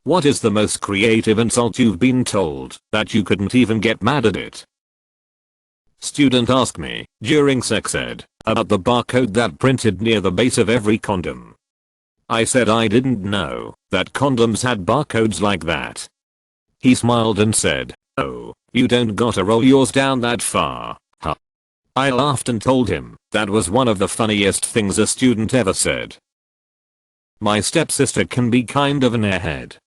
What is the most creative insult you've been told that you couldn't even get mad at it? Student asked me, during sex ed, about the barcode that printed near the base of every condom. I said I didn't know that condoms had barcodes like that. He smiled and said, "Oh, you don't gotta roll yours down that far, huh?" I laughed and told him that was one of the funniest things a student ever said. My stepsister can be kind of an airhead.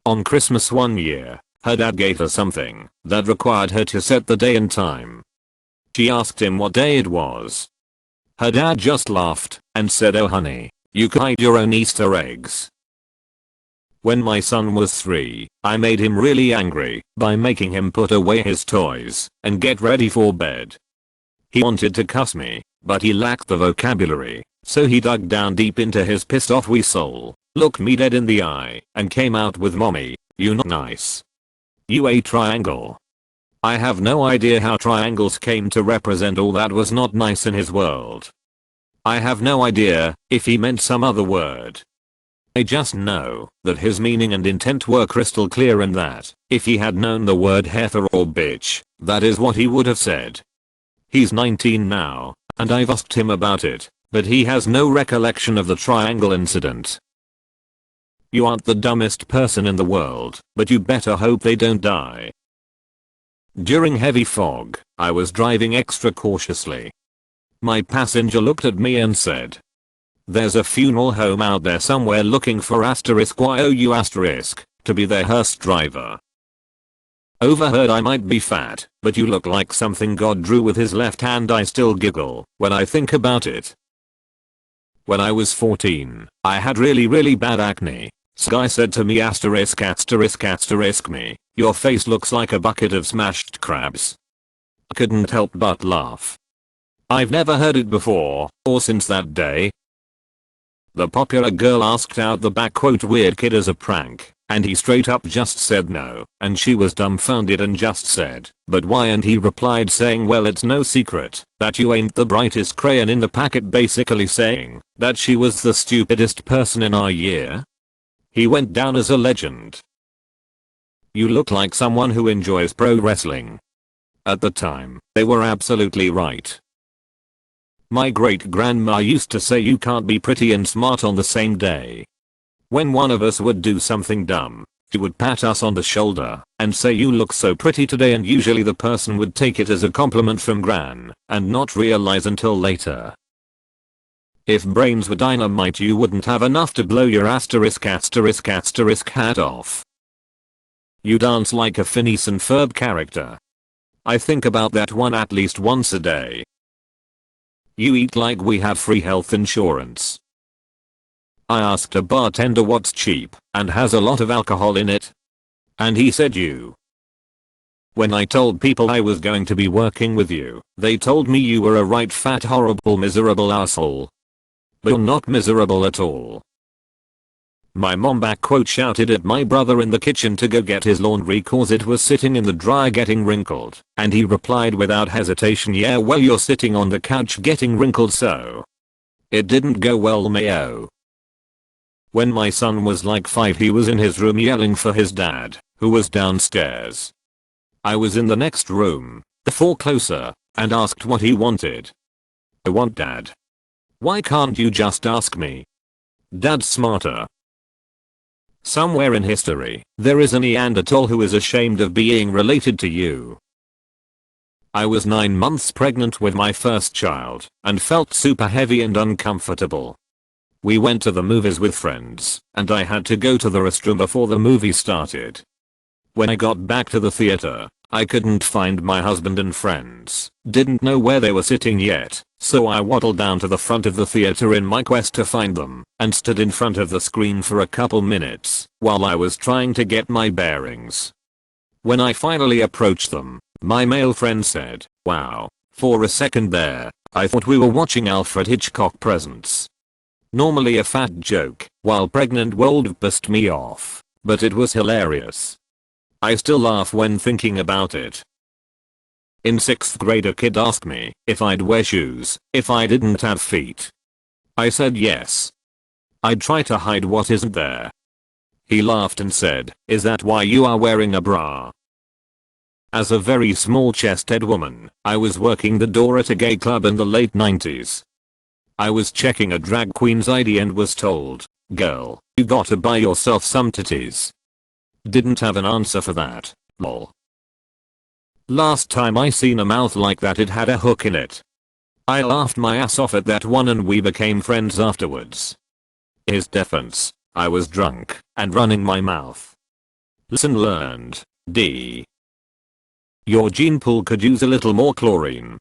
On Christmas one year, her dad gave her something that required her to set the day and time. She asked him what day it was. Her dad just laughed and said, "Oh honey, you can hide your own Easter eggs." When my son was 3, I made him really angry by making him put away his toys and get ready for bed. He wanted to cuss me, but he lacked the vocabulary, so he dug down deep into his pissed off wee soul, looked me dead in the eye, and came out with, "Mommy, you not nice. You a triangle." I have no idea how triangles came to represent all that was not nice in his world. I have no idea if he meant some other word. I just know that his meaning and intent were crystal clear and that if he had known the word heifer or bitch, that is what he would have said. He's 19 now, and I've asked him about it, but he has no recollection of the triangle incident. You aren't the dumbest person in the world, but you better hope they don't die. During heavy fog, I was driving extra cautiously. My passenger looked at me and said, "There's a funeral home out there somewhere looking for YOU to be their hearse driver." Overheard I might be fat, but you look like something God drew with his left hand. I still giggle when I think about it. When I was 14, I had really bad acne. Guy said to me me, "Your face looks like a bucket of smashed crabs." I couldn't help but laugh. I've never heard it before or since that day. The popular girl asked out the "weird kid" as a prank, and he straight up just said no, and she was dumbfounded and just said, "But why?" And he replied saying, "Well, it's no secret that you ain't the brightest crayon in the packet," basically saying that she was the stupidest person in our year. He went down as a legend. You look like someone who enjoys pro wrestling. At the time, they were absolutely right. My great-grandma used to say you can't be pretty and smart on the same day. When one of us would do something dumb, she would pat us on the shoulder and say, "You look so pretty today," and usually the person would take it as a compliment from Gran and not realize until later. If brains were dynamite, you wouldn't have enough to blow your hat off. You dance like a Phineas and Ferb character. I think about that one at least once a day. You eat like we have free health insurance. I asked a bartender what's cheap and has a lot of alcohol in it, and he said you. When I told people I was going to be working with you, they told me you were a right fat horrible miserable asshole. But you're not miserable at all. My mom shouted at my brother in the kitchen to go get his laundry cause it was sitting in the dryer getting wrinkled, and he replied without hesitation, "Yeah, well, you're sitting on the couch getting wrinkled, so." It didn't go well, mayo. When my son was like 5, he was in his room yelling for his dad, who was downstairs. I was in the next room, the 4 closer, and asked what he wanted. "I want dad." "Why can't you just ask me?" "Dad's smarter." Somewhere in history, there is a Neanderthal who is ashamed of being related to you. I was 9 months pregnant with my first child and felt super heavy and uncomfortable. We went to the movies with friends, and I had to go to the restroom before the movie started. When I got back to the theater, I couldn't find my husband and friends, didn't know where they were sitting yet, so I waddled down to the front of the theater in my quest to find them, and stood in front of the screen for a couple minutes, while I was trying to get my bearings. When I finally approached them, my male friend said, "Wow, for a second there, I thought we were watching Alfred Hitchcock Presents." Normally a fat joke, while pregnant, would have pissed me off, but it was hilarious. I still laugh when thinking about it. In 6th grade, a kid asked me if I'd wear shoes if I didn't have feet. I said yes. I'd try to hide what isn't there. He laughed and said, "Is that why you are wearing a bra?" As a very small-chested woman, I was working the door at a gay club in the late 90s. I was checking a drag queen's ID and was told, "Girl, you gotta buy yourself some titties." Didn't have an answer for that, lol. Last time I seen a mouth like that, it had a hook in it. I laughed my ass off at that one and we became friends afterwards. His defense, I was drunk and running my mouth. Lesson learned, D. Your gene pool could use a little more chlorine.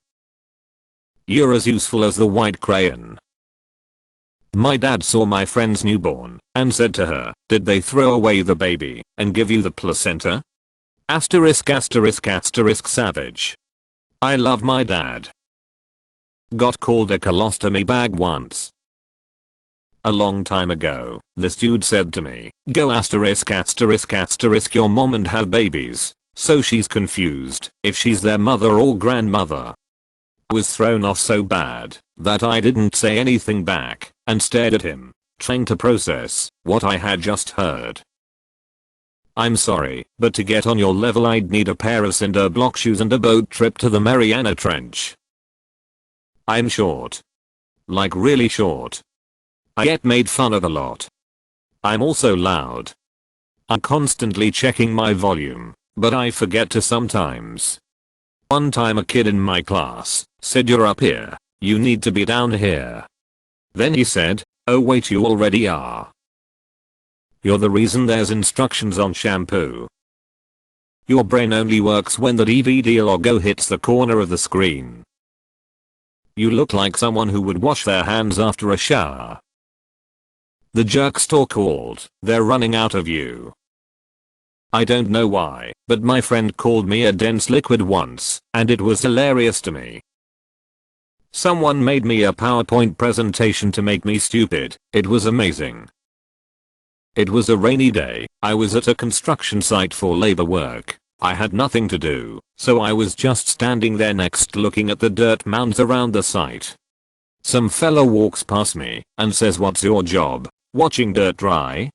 You're as useful as the white crayon. My dad saw my friend's newborn and said to her, "Did they throw away the baby and give you the placenta?" Asterisk asterisk asterisk savage. I love my dad. Got called a colostomy bag once. A long time ago, this dude said to me, "Go asterisk asterisk asterisk your mom and have babies, so she's confused if she's their mother or grandmother." I was thrown off so bad that I didn't say anything back and stared at him, trying to process what I had just heard. "I'm sorry, but to get on your level I'd need a pair of cinder block shoes and a boat trip to the Mariana Trench. I'm short. Like really short. I get made fun of a lot. I'm also loud. I'm constantly checking my volume, but I forget to sometimes. One time a kid in my class said, 'You're up here, you need to be down here.' Then he said, 'Oh wait, you already are. You're the reason there's instructions on shampoo.' Your brain only works when the DVD logo hits the corner of the screen. You look like someone who would wash their hands after a shower. The jerk store called, they're running out of you. I don't know why, but my friend called me a dense liquid once, and it was hilarious to me. Someone made me a PowerPoint presentation to make me stupid. It was amazing. It was a rainy day. I was at a construction site for labor work. I had nothing to do, so I was just standing there next looking at the dirt mounds around the site. Some fella walks past me and says, "What's your job? Watching dirt dry?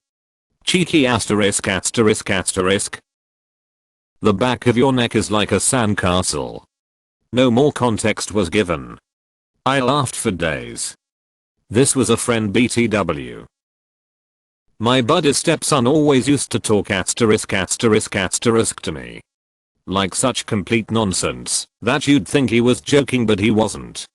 Cheeky asterisk asterisk asterisk. The back of your neck is like a sandcastle." No more context was given. I laughed for days. This was a friend BTW. My buddy's stepson always used to talk asterisk asterisk asterisk to me. Like such complete nonsense that you'd think he was joking, but he wasn't.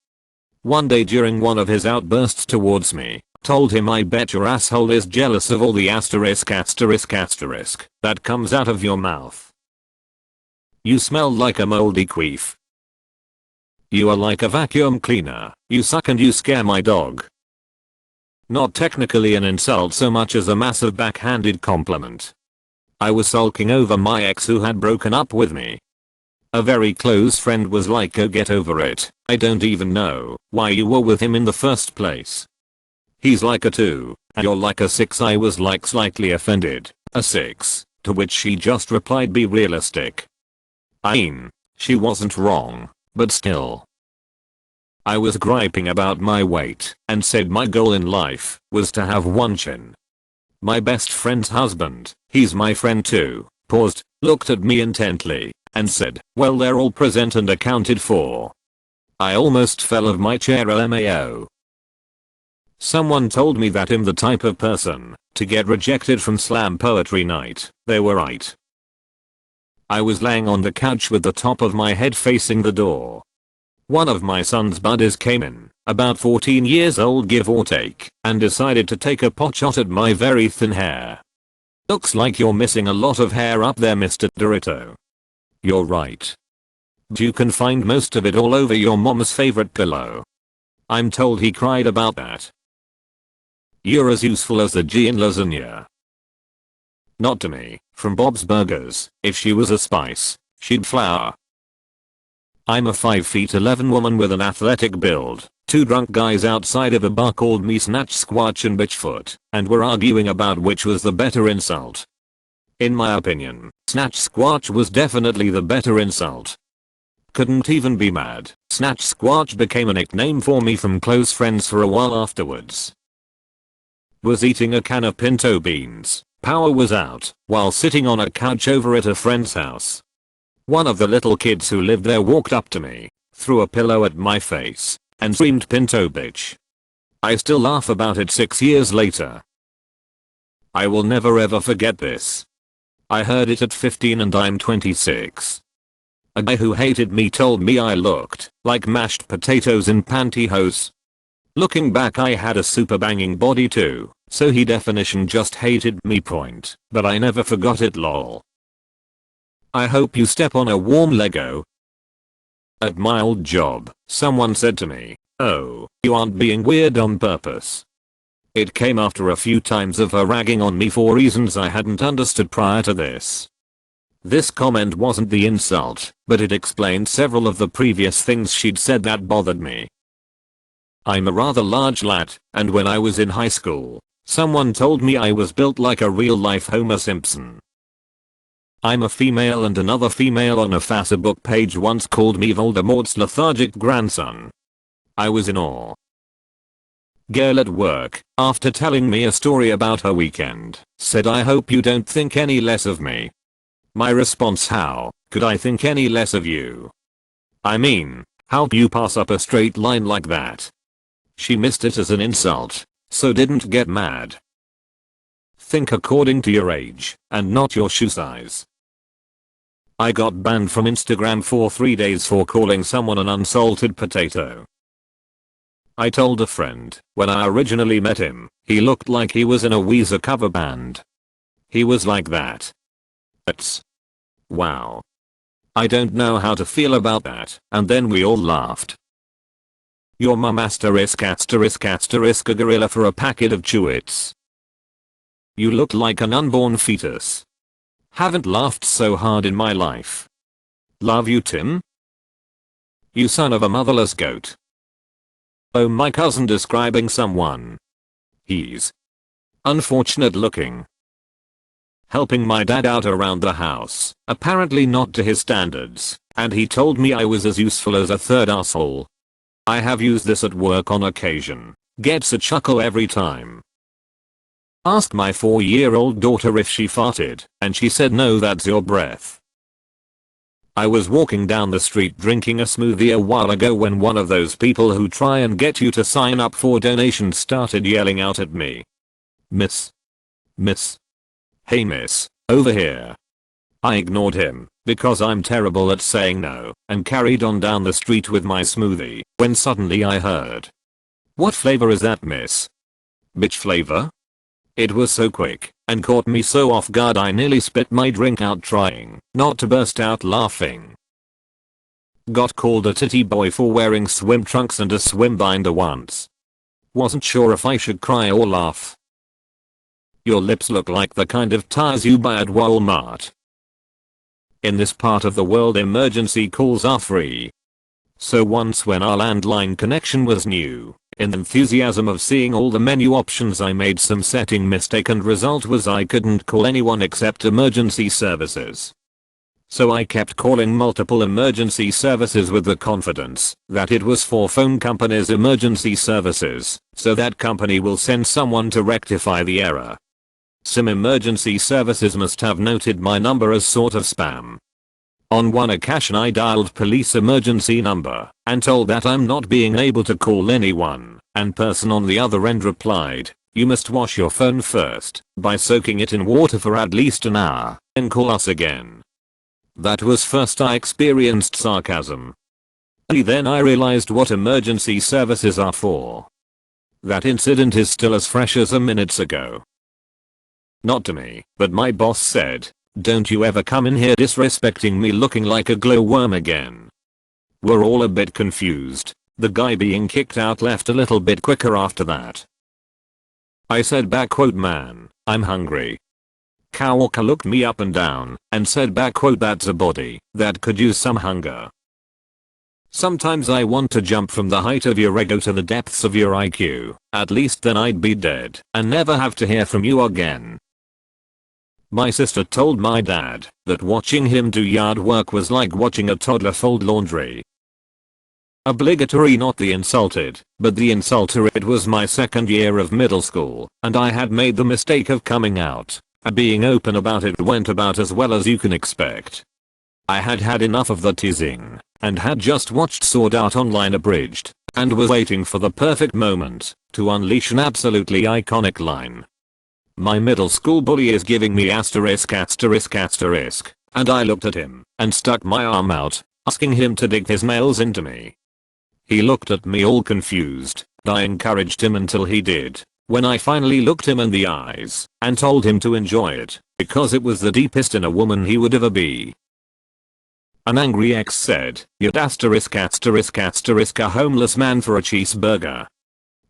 One day during one of his outbursts towards me, told him, "I bet your asshole is jealous of all the asterisk asterisk asterisk that comes out of your mouth. You smell like a moldy queef. You are like a vacuum cleaner. You suck and you scare my dog." Not technically an insult so much as a massive backhanded compliment. I was sulking over my ex who had broken up with me. A very close friend was like, "Go get over it. I don't even know why you were with him in the first place. He's like a 2, and you're like a 6. I was like slightly offended. "A 6, to which she just replied, "Be realistic." I mean, she wasn't wrong, but still. I was griping about my weight and said my goal in life was to have one chin. My best friend's husband, he's my friend too, paused, looked at me intently, and said, "Well, they're all present and accounted for." I almost fell off my chair. LMAO. Someone told me that I'm the type of person to get rejected from slam poetry night. They were right. I was laying on the couch with the top of my head facing the door. One of my son's buddies came in, about 14 years old give or take, and decided to take a pot shot at my very thin hair. "Looks like you're missing a lot of hair up there, Mr. Dorito." "You're right. But you can find most of it all over your mom's favorite pillow." I'm told he cried about that. You're as useful as the G in lasagna. Not to me. From Bob's Burgers, if she was a spice, she'd flour. I'm a 5'11" woman with an athletic build. Two drunk guys outside of a bar called me Snatch, Squatch and Bitchfoot, and were arguing about which was the better insult. In my opinion, Snatch Squatch was definitely the better insult. Couldn't even be mad. Snatch Squatch became a nickname for me from close friends for a while afterwards. Was eating a can of pinto beans Power was out while sitting on a couch over at a friend's house. One of the little kids who lived there walked up to me, threw a pillow at my face, and screamed "Pinto bitch." I still laugh about it 6 years later. I will never ever forget this. I heard it at 15 and I'm 26. A guy who hated me told me I looked like mashed potatoes in pantyhose. Looking back, I had a super banging body too, so he definition just hated me point, but I never forgot it lol. I hope you step on a warm Lego. At my old job, someone said to me, "Oh, you aren't being weird on purpose." It came after a few times of her ragging on me for reasons I hadn't understood prior to this. This comment wasn't the insult, but it explained several of the previous things she'd said that bothered me. I'm a rather large lad, and when I was in high school, someone told me I was built like a real-life Homer Simpson. I'm a female, and another female on a Facebook page once called me Voldemort's lethargic grandson. I was in awe. Girl at work, after telling me a story about her weekend, said, "I hope you don't think any less of me." My response: how could I think any less of you? I mean, how do you pass up a straight line like that? She missed it as an insult, so didn't get mad. Think according to your age, and not your shoe size. I got banned from Instagram for 3 days for calling someone an unsalted potato. I told a friend, when I originally met him, he looked like he was in a Weezer cover band. He was like that. That's wow. I don't know how to feel about that, and then we all laughed. Your mum asterisk asterisk asterisk a gorilla for a packet of Chewits. You look like an unborn fetus. Haven't laughed so hard in my life. Love you, Tim. You son of a motherless goat. Oh, my cousin describing someone. He's unfortunate looking. Helping my dad out around the house, apparently not to his standards, and he told me I was as useful as a third asshole. I have used this at work on occasion. Gets a chuckle every time. Asked my 4-year-old daughter if she farted, and she said no, that's your breath. I was walking down the street drinking a smoothie a while ago when one of those people who try and get you to sign up for donations started yelling out at me. Miss. Hey miss, over here. I ignored him, because I'm terrible at saying no, and carried on down the street with my smoothie, when suddenly I heard. What flavor is that, miss? Bitch flavor? It was so quick, and caught me so off guard I nearly spit my drink out trying not to burst out laughing. Got called a titty boy for wearing swim trunks and a swim binder once. Wasn't sure if I should cry or laugh. Your lips look like the kind of tires you buy at Walmart. In this part of the world, emergency calls are free. So once when our landline connection was new, in the enthusiasm of seeing all the menu options, I made some setting mistake, and result was I couldn't call anyone except emergency services. So I kept calling multiple emergency services with the confidence that it was for phone company's emergency services, so that company will send someone to rectify the error. Some emergency services must have noted my number as sort of spam. On one occasion I dialed police emergency number and told that I'm not being able to call anyone, and person on the other end replied, "You must wash your phone first by soaking it in water for at least an hour, and call us again." That was first I experienced sarcasm. Only then I realized what emergency services are for. That incident is still as fresh as a minutes ago. Not to me, but my boss said, "Don't you ever come in here disrespecting me looking like a glowworm again." We're all a bit confused. The guy being kicked out left a little bit quicker after that. I said back quote, "Man, I'm hungry." Coworker looked me up and down and said back quote, "That's a body that could use some hunger." Sometimes I want to jump from the height of your ego to the depths of your IQ. At least then I'd be dead and never have to hear from you again. My sister told my dad that watching him do yard work was like watching a toddler fold laundry. Obligatory, not the insulted, but the insulter. It was my second year of middle school, and I had made the mistake of coming out and being open about it went about as well as you can expect. I had had enough of the teasing, and had just watched Sword Art Online Abridged, and was waiting for the perfect moment to unleash an absolutely iconic line. My middle school bully is giving me asterisk asterisk asterisk, and I looked at him and stuck my arm out, asking him to dig his nails into me. He looked at me all confused, and I encouraged him until he did, when I finally looked him in the eyes and told him to enjoy it, because it was the deepest in a woman he would ever be. An angry ex said, "You'd asterisk asterisk asterisk a homeless man for a cheeseburger."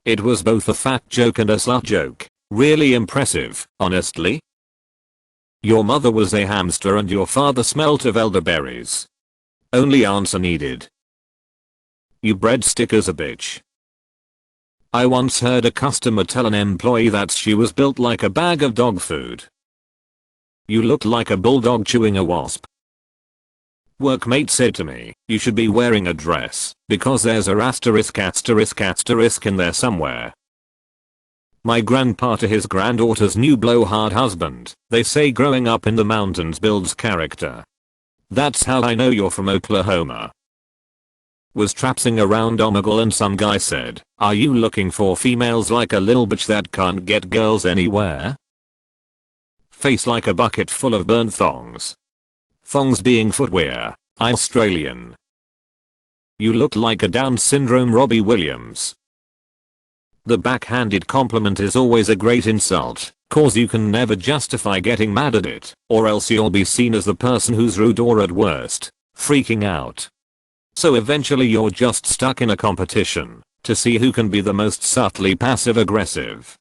It was both a fat joke and a slut joke. Really impressive, honestly. Your mother was a hamster and your father smelt of elderberries. Only answer needed. You breadstick is a bitch. I once heard a customer tell an employee that she was built like a bag of dog food. You look like a bulldog chewing a wasp. Workmate said to me, "You should be wearing a dress, because there's a asterisk asterisk asterisk in there somewhere." My grandpa to his granddaughter's new blowhard husband, "They say growing up in the mountains builds character. That's how I know you're from Oklahoma." Was trapsing around Omegle and some guy said, "Are you looking for females like a little bitch that can't get girls anywhere?" Face like a bucket full of burnt thongs. Thongs being footwear, Australian. You look like a Down syndrome Robbie Williams. The backhanded compliment is always a great insult, cause you can never justify getting mad at it, or else you'll be seen as the person who's rude or at worst, freaking out. So eventually you're just stuck in a competition to see who can be the most subtly passive aggressive.